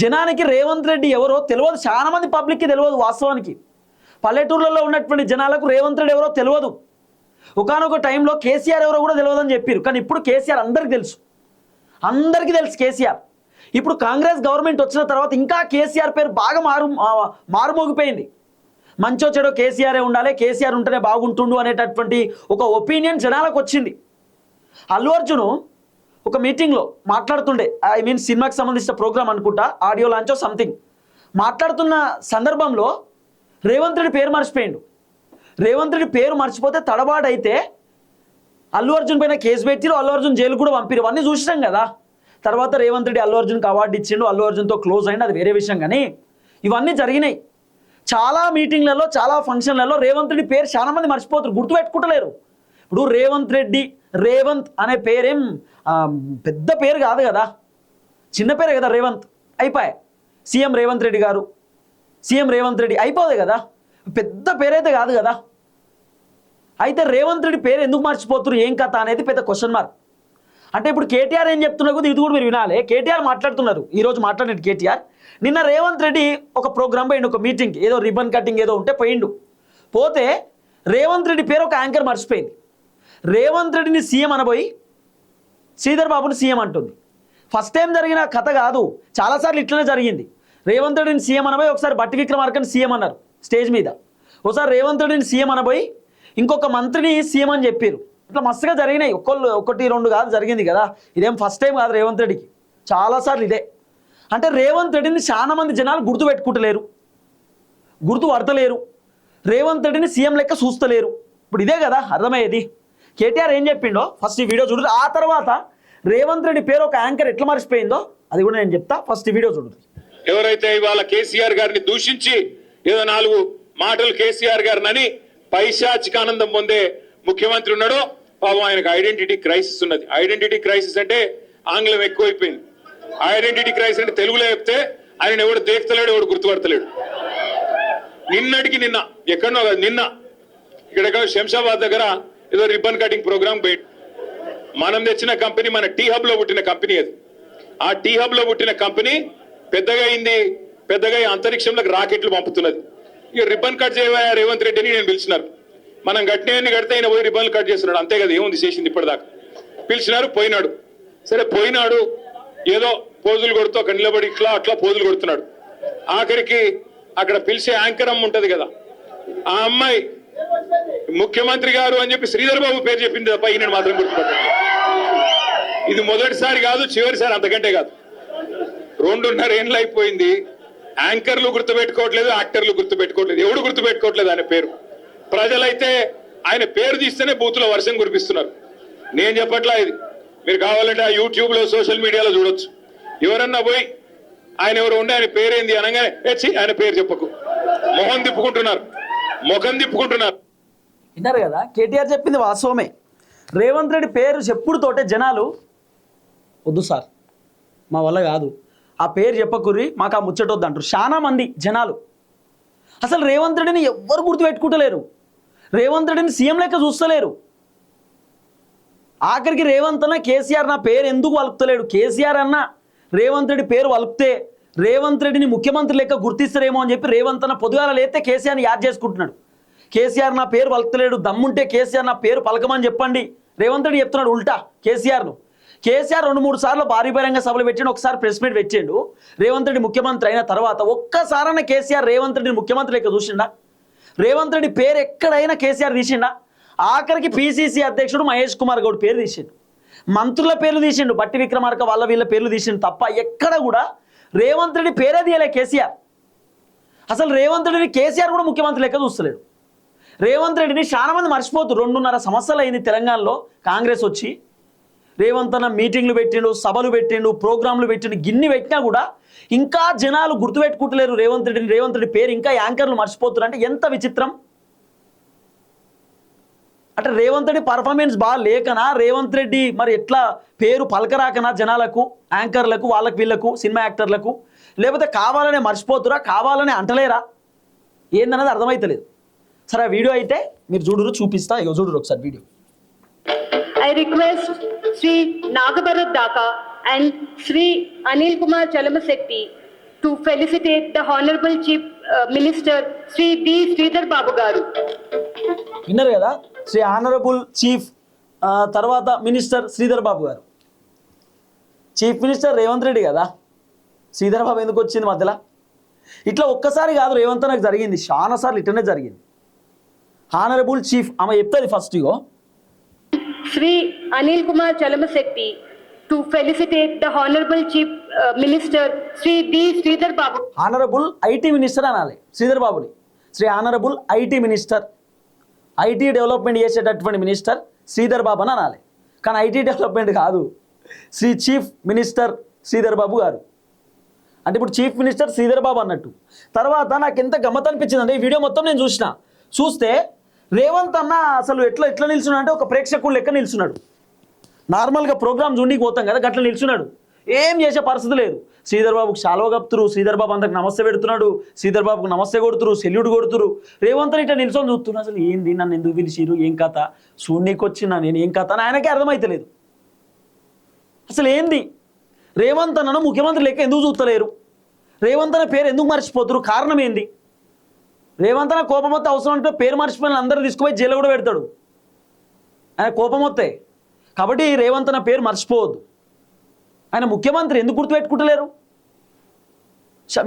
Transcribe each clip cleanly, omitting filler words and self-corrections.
జనానికి రేవంత్ రెడ్డి ఎవరో తెలియదు, చాలా మంది పబ్లిక్కి తెలియదు. వాస్తవానికి పల్లెటూర్లలో ఉన్నటువంటి జనాలకు రేవంత్ రెడ్డి ఎవరో తెలియదు. ఒకానొక టైంలో కేసీఆర్ ఎవరో కూడా తెలియదని చెప్పారు. కానీ ఇప్పుడు కేసీఆర్ అందరికీ తెలుసు, అందరికీ తెలుసు కేసీఆర్. ఇప్పుడు కాంగ్రెస్ గవర్నమెంట్ వచ్చిన తర్వాత ఇంకా కేసీఆర్ పేరు బాగా మారుమోగిపోయింది. మంచో చెడో కేసీఆరే ఉండాలి, కేసీఆర్ ఉంటేనే బాగుంటుండు అనేటటువంటి ఒక ఒపీనియన్ జనాలకు వచ్చింది. అల్లు అర్జున్ ఒక మీటింగ్లో మాట్లాడుతుండే, ఐ మీన్ సినిమాకి సంబంధించిన ప్రోగ్రామ్ అనుకుంటా, ఆడియో లాంచో సంథింగ్ మాట్లాడుతున్న సందర్భంలో రేవంత్ రెడ్డి పేరు మర్చిపోయిండు. రేవంత్ రెడ్డి పేరు మర్చిపోతే తడబాడైతే అల్లు అర్జున్ పైన కేసు పెట్టిరు, అల్లు అర్జున్ జైలు కూడా పంపిరు. అవన్నీ చూసినాం కదా. తర్వాత రేవంత్ రెడ్డి అల్లు అర్జున్కి అవార్డు ఇచ్చిండు, అల్లు అర్జున్తో క్లోజ్ అయింది, అది వేరే విషయం. కానీ ఇవన్నీ జరిగినాయి. చాలా మీటింగ్లలో, చాలా ఫంక్షన్లలో రేవంత్ రెడ్డి పేరు చాలా మంది మర్చిపోతారు, గుర్తుపెట్టుకుంటలేరు. ఇప్పుడు రేవంత్ అనే పేరేం పెద్ద పేరు కాదు కదా, చిన్న పేరే కదా రేవంత్. అయిపోయాయి, సీఎం రేవంత్ రెడ్డి గారు, సీఎం రేవంత్ రెడ్డి అయిపోదు కదా, పెద్ద పేరైతే కాదు కదా. అయితే రేవంత్ రెడ్డి పేరు ఎందుకు మర్చిపోతున్నారు, ఏం కథ అనేది పెద్ద క్వశ్చన్ మార్క్. అంటే ఇప్పుడు కేటీఆర్ ఏం చెప్తున్నారు ఇది కూడా మీరు వినాలి. కేటీఆర్ మాట్లాడుతున్నారు, ఈరోజు మాట్లాడినట్టు కేటీఆర్. నిన్న రేవంత్ రెడ్డి ఒక ప్రోగ్రామ్ పోయిండు, ఒక మీటింగ్కి, ఏదో రిబన్ కటింగ్ ఏదో ఉంటే పోయిండు. పోతే రేవంత్ రెడ్డి పేరు ఒక యాంకర్ మర్చిపోయింది. రేవంత్ రెడ్డిని సీఎం అనబోయి శ్రీధర్ బాబుని సీఎం అంటుంది. ఫస్ట్ టైం జరిగిన కథ కాదు, చాలాసార్లు ఇట్లనే జరిగింది. రేవంత్ రెడ్డిని సీఎం అనబోయి ఒకసారి బట్టి విక్రమార్కని సీఎం అన్నారు స్టేజ్ మీద, ఒకసారి రేవంత్ రెడ్డిని సీఎం అనబోయి ఇంకొక మంత్రిని సీఎం అని చెప్పారు. ఇట్లా మస్తుగా జరిగినాయి, ఒకటి రెండు కాదు జరిగింది కదా. ఇదేం ఫస్ట్ టైం కాదు రేవంత్ రెడ్డికి, చాలాసార్లు ఇదే. అంటే రేవంత్ రెడ్డిని చాలా మంది జనాలు గుర్తుపెట్టుకుంటలేరు, గుర్తుపడతలేరు, రేవంత్ రెడ్డిని సీఎం లెక్క చూస్తలేరు. ఇప్పుడు ఇదే కదా అర్థమయ్యేది. కేటీఆర్ ఏం చెప్పిండో ఫస్ట్ ఈ వీడియో చూడండి. ఆ తర్వాత రేవంత్ రెడ్డి పేరు ఒక యాంకర్ ఎట్లా మర్చిపోయిందో అది కూడా నేను చెప్తా. ఫస్ట్ ఈ వీడియో చూడండి. ఎవరైతే ఇవాళ కేసీఆర్ గారిని దూషించి ఏదో 4 మాటలు కేసీఆర్ గారిని అని పైశాచిక ఆనందం పొందే ముఖ్యమంత్రి ఉన్నాడో, పాపం ఆయనకు ఐడెంటిటీ క్రైసిస్ ఉన్నది. ఐడెంటిటీ క్రైసిస్ అంటే ఆంగ్లం ఎక్కువైపోయింది. ఐడెంటిటీ క్రైసిస్ అంటే తెలుగులో చెప్తే ఆయన ఎవడు దేక్తలేడు, ఎవడు గుర్తుపడతలేడు. నిన్నటికి నిన్న ఎక్కడనో నిన్న ఇక్కడ శంషాబాద్ దగ్గర ఏదో రిబ్బన్ కటింగ్ ప్రోగ్రామ్ పోయి మనం తెచ్చిన కంపెనీ, మన టీ హబ్ లో పుట్టిన కంపెనీ అది. ఆ టీ హబ్ లో పుట్టిన కంపెనీ పెద్దగా అయింది, పెద్దగా అంతరిక్షంలోకి రాకెట్లు పంపుతున్నది. ఇక రిబ్బన్ కట్ చేయవా రేవంత్ రెడ్డిని నేను పిలిచినారు. మనం గట్టినవన్నీ కడితే ఆయన పోయి రిబ్బన్లు కట్ చేస్తున్నాడు, అంతే కదా, ఏముంది చేసింది ఇప్పటిదాకా. పిలిచినారు, పోయినాడు. సరే పోయినాడు, ఏదో పోజులు కొడుతూ అక్కడ నిలబడి ఇట్లా అట్లా పోజులు కొడుతున్నాడు. ఆఖరికి అక్కడ పిలిచే యాంకర్ అమ్మ ఉంటది కదా, ఆ అమ్మాయి ముఖ్యమంత్రి గారు అని చెప్పి శ్రీధర్ బాబు పేరు చెప్పింది తప్ప ఈయన మాత్రం గుర్తుపట్టాడు. ఇది మొదటిసారి కాదు, చివరిసారి, అంతకంటే కాదు. 2.5 ఏళ్ళు అయిపోయింది. యాంకర్లు గుర్తుపెట్టుకోవట్లేదు, యాక్టర్లు గుర్తుపెట్టుకోవట్లేదు, ఎవడు గుర్తుపెట్టుకోవట్లేదు ఆయన పేరు. ప్రజలైతే ఆయన పేరు తీస్తేనే బూతుల వర్షం కురిపిస్తున్నారు. నేను చెప్పట్లా ఇది, మీరు కావాలంటే ఆ యూట్యూబ్ లో సోషల్ మీడియాలో చూడొచ్చు. ఎవరన్నా పోయి ఆయన ఎవరు ఉండే ఆయన పేరేంది అనగానే ఆయన పేరు చెప్పకు, ముఖం తిప్పుకుంటున్నారు. విన్నారు కదా, కేటీఆర్ చెప్పింది వాస్తవమే. రేవంత్ రెడ్డి పేరు చెప్పుడుతోటే జనాలు వద్దు సార్, మా వల్ల కాదు, ఆ పేరు చెప్పకుర్రి, మాకు ఆ ముచ్చటొద్దు అంటారు చాలా మంది జనాలు. అసలు రేవంత్ రెడ్డిని ఎవ్వరు గుర్తుపెట్టుకుంటలేరు, రేవంత్ రెడ్డిని సీఎం లెక్క చూస్తలేరు. ఆఖరికి రేవంత్ అన్న కేసీఆర్ నా పేరు ఎందుకు వలుపుతలేడు, కేసీఆర్ అన్న రేవంత్ రెడ్డి పేరు వలుపుతే రేవంత్ రెడ్డిని ముఖ్యమంత్రి లెక్క గుర్తిస్తారేమో అని చెప్పి రేవంత్ అన్న పొద్దుగాల లేతే కేసీఆర్ని యాద్ చేసుకుంటున్నాడు. కేసీఆర్ నా పేరు వలుపుతలేడు, దమ్ముంటే కేసీఆర్ నా పేరు పలకమని చెప్పండి. రేవంత్ రెడ్డి చెప్తున్నాడు ఉల్టా కేసీఆర్ను. కేసీఆర్ 2-3 సార్లు భారీ బహిరంగ సభలు పెట్టిండు, ఒకసారి ప్రెస్ మీట్ పెట్టిండు. రేవంత్ రెడ్డి ముఖ్యమంత్రి అయిన తర్వాత ఒక్కసారన్న కేసీఆర్ రేవంత్ రెడ్డిని ముఖ్యమంత్రి లెక్క చూసిండా? రేవంత్ రెడ్డి పేరు ఎక్కడైనా కేసీఆర్ తీసిండా? ఆఖరికి పిసిసి అధ్యక్షుడు మహేష్ కుమార్ గౌడ్ పేరు తీసిండు, మంత్రుల పేర్లు తీసిండు, బట్టి విక్రమార్క వాళ్ళ వీళ్ళ పేర్లు తీసిండు తప్ప ఎక్కడ కూడా రేవంత్ రెడ్డి పేరే తీయలే కేసీఆర్. అసలు రేవంత్ రెడ్డిని కేసీఆర్ కూడా ముఖ్యమంత్రి లెక్క చూస్తలేడు. రేవంత్ రెడ్డిని చాలా మంది మర్చిపోతు. 2.5 సంవత్సరాలు అయింది తెలంగాణలో కాంగ్రెస్ వచ్చి. రేవంత్ అన్న మీటింగ్లు పెట్టిండు, సభలు పెట్టిండు, ప్రోగ్రాంలు పెట్టిండు, గిన్ని పెట్టినా కూడా ఇంకా జనాలు గుర్తుపెట్టుకుంటలేరు రేవంత్ రెడ్డిని. రేవంత్ రెడ్డి పేరు ఇంకా యాంకర్లు మర్చిపోతున్నారు. అంటే ఎంత విచిత్రం. అంటే రేవంత్ రెడ్డి పర్ఫార్మెన్స్ బాగా లేకనా, రేవంత్ రెడ్డి మరి ఎట్లా పేరు పలకరాకనా జనాలకు, యాంకర్లకు, వాళ్ళకు వీళ్ళకు, సినిమా యాక్టర్లకు, లేకపోతే కావాలనే మర్చిపోతురా, కావాలనే అంటలేరా, ఏందన్నది అర్థమైతలేదు. సరే ఆ వీడియో అయితే మీరు చూడురు, చూపిస్తా. ఇగో చూడురు ఒకసారి video. I request Sri Nagabharat Daka and Sri Anil Kumar Chalamassetti to felicitate the Honorable Chief Minister Sri D. Sridhar Babu Garu. విన్నారు కదా, శ్రీ ఆనరబుల్ చీఫ్ తర్వాత మినిస్టర్ శ్రీధర్ బాబు గారు. చీఫ్ మినిస్టర్ రేవంత్ రెడ్డి కదా, శ్రీధర్ బాబు ఎందుకు వచ్చింది మధ్యలో? ఇట్లా ఒక్కసారి కాదు రేవంత్ నాకు జరిగింది, చాలా సార్లు ఇట్లనే జరిగింది. ఆనరబుల్ చీఫ్ ఆమె చెప్తుంది first ego, Sri Anil Kumar Chalamasetti to felicitate the Honorable Chief Minister Sri D. Sridhar Babu. Honourable IT minister అనాలి శ్రీధర్ బాబుని. Shri honourable IT minister, IT development చేసేటటువంటి మినిస్టర్ శ్రీధర్ బాబు అని అనాలి. కానీ ఐటీ డెవలప్మెంట్ కాదు, శ్రీ చీఫ్ మినిస్టర్ శ్రీధర్ బాబు గారు. అంటే ఇప్పుడు చీఫ్ మినిస్టర్ శ్రీధర్ బాబు అన్నట్టు. తర్వాత నాకు ఎంత గమ్మత్ అనిపించిందంటే ఈ వీడియో మొత్తం నేను చూస్తే రేవంత్ అన్న అసలు ఎట్లా నిల్చున్నాడు అంటే ఒక ప్రేక్షకుడు లెక్క నిల్చున్నాడు. నార్మల్గా ప్రోగ్రామ్ చూడడానికి పోతాం కదా, గట్ల నిల్చున్నాడు. ఏం చేసే పరిస్థితి లేదు. శ్రీధర్ బాబుకు శాలువ కప్తురు, శ్రీధర్ బాబు అందరికి నమస్తే పెడుతున్నాడు, శ్రీధర్ బాబుకు నమస్తే కొడుతురు, సెల్యూట్ కొడుతురు. రేవంత్ ఇట్లా నిల్చొని చూస్తున్నా, అసలు ఏంది నన్ను ఎందుకు పిలిచిరు, ఏం కథ, చూడనీకి వచ్చినా నేను ఏం కథ అని ఆయనకే అర్థమైతలేదు. అసలు ఏంది రేవంత్ అన్నను ముఖ్యమంత్రి లెక్క ఎందుకు చూస్తలేరు, రేవంత్ అన్న పేరు ఎందుకు మర్చిపోతురు, కారణం ఏంది? రేవంత్ అన్న కోపం వస్తే అవసరం అంటే పేరు మర్చిపోయిన అందరూ తీసుకుపోయి జైలు కూడా పెడతాడు ఆయన కోపం వస్తే. కాబట్టి రేవంత్ అన్న పేరు మర్చిపోవద్దు. ఆయన ముఖ్యమంత్రి ఎందుకు గుర్తుపెట్టుకుంటలేరు?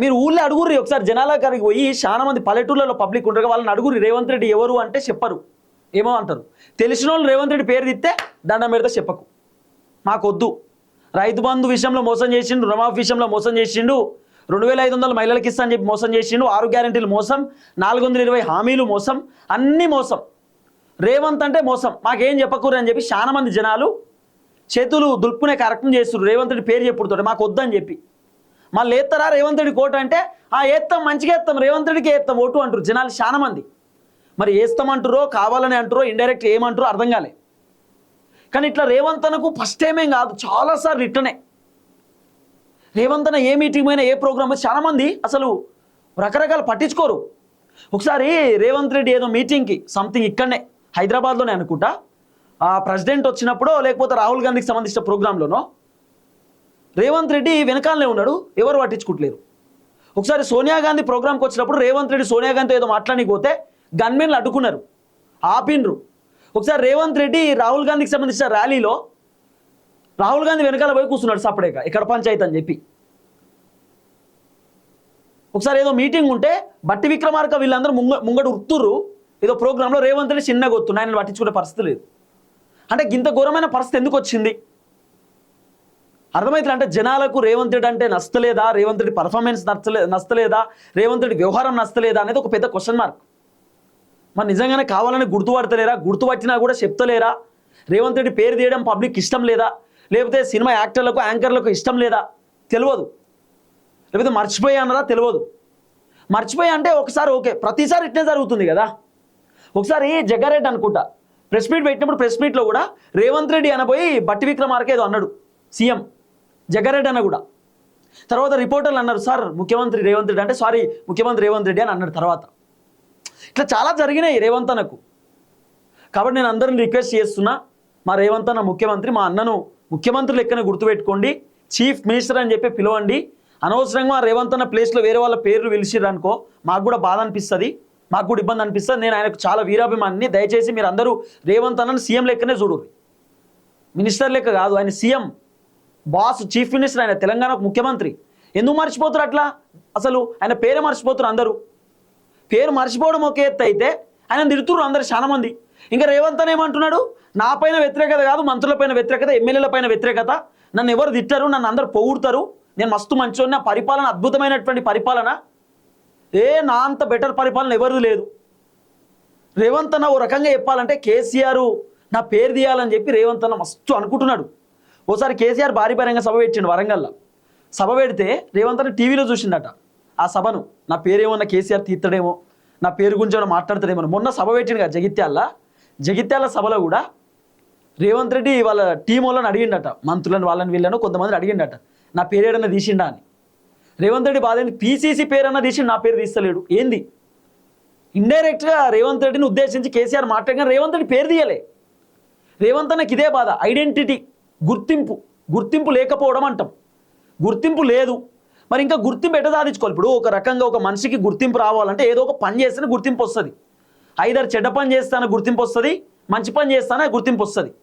మీరు ఊళ్ళో అడుగుర్రి ఒకసారి, జనాల గారికి పోయి చాలా మంది పల్లెటూళ్ళలో పబ్లిక్ ఉంటారు, వాళ్ళని అడుగుర్రి రేవంత్ రెడ్డి ఎవరు అంటే చెప్పరు, ఏమో అంటారు. తెలిసిన వాళ్ళు రేవంత్ రెడ్డి పేరు తిస్తే దండం పెడితే చెప్పకు, మాకొద్దు. రైతు బంధు విషయంలో మోసం చేసిండు, రుణమాఫీ విషయంలో మోసం చేసిండు, 2500 మహిళలకు ఇస్తా అని చెప్పి మోసం చేసిండు, 6 గ్యారెంటీలు మోసం, 420 హామీలు మోసం, అన్నీ మోసం. రేవంత్ అంటే మోసం, మాకేం చెప్పకూరు అని చెప్పి చాలా మంది జనాలు చేతులు దులుపుకునే కార్యక్రమం చేస్తున్నారు. రేవంత్ రెడ్డి పేరు చెప్పుడుతాడు మాకు వద్దని చెప్పి. మళ్ళీ ఎత్తారా రేవంత్ రెడ్డి కోట అంటే వేస్తాం, మంచిగా వేస్తాం, రేవంత్ రెడ్డికి వేస్తాం ఓటు అంటారు జనాలు చాలా మంది. మరి వేస్తామంటారో కావాలని అంటారో ఇండైరెక్ట్ ఏమంటారో అర్థం కాలే. కానీ ఇట్లా రేవంత్ అన్నకు ఫస్ట్ టైమేం కాదు, చాలాసార్లు ఇట్లనే రేవంత్ అన్న ఏ మీటింగ్ అయినా ఏ ప్రోగ్రామ్ చాలామంది అసలు రకరకాలు పట్టించుకోరు. ఒకసారి రేవంత్ రెడ్డి ఏదో మీటింగ్కి సంథింగ్ ఇక్కడనే హైదరాబాద్లోనే అనుకుంటా, ఆ ప్రెసిడెంట్ వచ్చినప్పుడు లేకపోతే రాహుల్ గాంధీకి సంబంధించిన ప్రోగ్రాంలోనో రేవంత్ రెడ్డి వెనకాలనే ఉన్నాడు, ఎవరు పట్టించుకుంటలేరు. ఒకసారి సోనియా గాంధీ ప్రోగ్రామ్కి వచ్చినప్పుడు రేవంత్ రెడ్డి సోనియా గాంధీతో ఏదో మాట్లాడానికి పోతే గన్మెన్లు అడ్డుకున్నారు, ఆపిన్రు. ఒకసారి రేవంత్ రెడ్డి రాహుల్ గాంధీకి సంబంధించిన ర్యాలీలో రాహుల్ గాంధీ వెనకాల పోయి కూర్చున్నాడు సపరేట్గా, ఇక్కడ పంచాయతీ అని చెప్పి. ఒకసారి ఏదో మీటింగ్ ఉంటే బట్టి విక్రమార్క వీళ్ళందరూ ముంగడు ఉర్తుర్రు ఏదో ప్రోగ్రాంలో, రేవంత్ రెడ్డి చిన్నగా వస్తున్నాయి, ఆయన పట్టించుకునే పరిస్థితి లేదు. అంటే ఇంత ఘోరమైన పరిస్థితి ఎందుకు వచ్చింది అర్థమవుతుంది. అంటే జనాలకు రేవంత్ రెడ్డి అంటే నచ్చలేదా, రేవంత్ రెడ్డి పర్ఫార్మెన్స్ నచ్చలేదా, రేవంత్ రెడ్డి వ్యవహారం నచ్చలేదా అనేది ఒక పెద్ద క్వశ్చన్ మార్క్. మరి నిజంగానే కావాలని గుర్తుపడతలేరా, గుర్తుపట్టినా కూడా చెప్తలేరా, రేవంత్ రెడ్డి పేరు తీయడం పబ్లిక్ ఇష్టం లేదా, లేకపోతే సినిమా యాక్టర్లకు యాంకర్లకు ఇష్టం లేదా తెలియదు, లేకపోతే మర్చిపోయా అన్నారా తెలియదు. మర్చిపోయా అంటే ఒకసారి ఓకే, ప్రతిసారి ఇట్లే జరుగుతుంది కదా. ఒకసారి జగ్గారెడ్డి అనుకుంటా ప్రెస్ మీట్ పెట్టినప్పుడు ప్రెస్ మీట్లో కూడా రేవంత్ రెడ్డి అనబోయి బట్టి విక్రమార్క ఏదో అన్నాడు, సీఎం జగ్గారెడ్డి అన్న కూడా. తర్వాత రిపోర్టర్లు అన్నారు సార్ ముఖ్యమంత్రి రేవంత్ రెడ్డి అంటే సారీ ముఖ్యమంత్రి రేవంత్ రెడ్డి అని అన్నాడు. తర్వాత ఇట్లా చాలా జరిగినాయి రేవంత్ అన్నకు. కాబట్టి నేను అందరిని రిక్వెస్ట్ చేస్తున్నా, మా రేవంత్ అన్న ముఖ్యమంత్రి, మా అన్నను ముఖ్యమంత్రి లెక్కన గుర్తుపెట్టుకోండి, చీఫ్ మినిస్టర్ అని చెప్పి పిలవండి. అనవసరంగా రేవంత్ అన్న ప్లేస్లో వేరే వాళ్ళ పేర్లు పిలిచిర్రు అనుకో మాకు కూడా బాధ అనిపిస్తుంది, మాకు కూడా ఇబ్బంది అనిపిస్తుంది. నేను ఆయనకు చాలా వీరాభిమానిని, దయచేసి మీరు అందరూ రేవంత్ అన్నను సీఎం లెక్కనే చూడరు, మినిస్టర్ లెక్క కాదు. ఆయన సీఎం బాస్, చీఫ్ మినిస్టర్, ఆయన తెలంగాణకు ముఖ్యమంత్రి. ఎందుకు మర్చిపోతారు అట్లా? అసలు ఆయన పేరే మర్చిపోతారు అందరూ. పేరు మర్చిపోవడం ఒక ఎత్తు అయితే ఆయన తిడుతున్నారు అందరు చాలా మంది. ఇంకా రేవంత్ అన్న ఏమంటున్నాడు, నా పైన వ్యతిరేకత కాదు, మంత్రులపైన వ్యతిరేకత, ఎమ్మెల్యేల పైన వ్యతిరేకత, నన్ను ఎవరు తిట్టారు, నన్ను అందరు పొగుడతారు, నేను మస్తు మంచోని, నా పరిపాలన అద్భుతమైనటువంటి పరిపాలన, నా అంత బెటర్ పరిపాలన ఎవరు లేదు. రేవంత్ అన్న ఓ రకంగా చెప్పాలంటే కేసీఆర్ నా పేరు తీయాలని చెప్పి రేవంత్ అన్న మస్తు అనుకుంటున్నాడు. ఓసారి కేసీఆర్ భారీపరంగా సభ పెట్టిండు వరంగల్లో. సభ పెడితే రేవంత్ అన్న టీవీలో చూసిండట ఆ సభను, నా పేరేమన్నా కేసీఆర్ తీర్తాడేమో, నా పేరు గురించి ఏమైనా మాట్లాడతాడేమో. మొన్న సభ పెట్టిండు కదా జగిత్యాల సభలో కూడా రేవంత్ రెడ్డి వాళ్ళ టీం వాళ్ళని అడిగిండట, మంత్రులను వాళ్ళని వీళ్ళను కొంతమంది అడిగిండట నా పేరు ఏడన్నా తీసిండా అని. రేవంత్ రెడ్డి బాధ ఏంటి, పీసీసీ పేరన్నా తీసి నా పేరు తీస్తలేడు ఏంది? ఇండైరెక్ట్గా రేవంత్ రెడ్డిని ఉద్దేశించి కేసీఆర్ మాట్లాడగా రేవంత్ రెడ్డి పేరు తీయలే. రేవంత్ అన్నకి ఇదే బాధ, ఐడెంటిటీ, గుర్తింపు లేకపోవడం అంటాం. గుర్తింపు లేదు, మరి ఇంకా గుర్తింపు ఎట్లా సాధించుకోవాలి? ఇప్పుడు ఒక రకంగా ఒక మనిషికి గుర్తింపు రావాలంటే ఏదో ఒక పని చేస్తేనే గుర్తింపు వస్తుంది. ఐదర్ చెడ్డ పని చేస్తానే గుర్తింపు వస్తుంది, మంచి పని చేస్తానే గుర్తింపు వస్తుంది.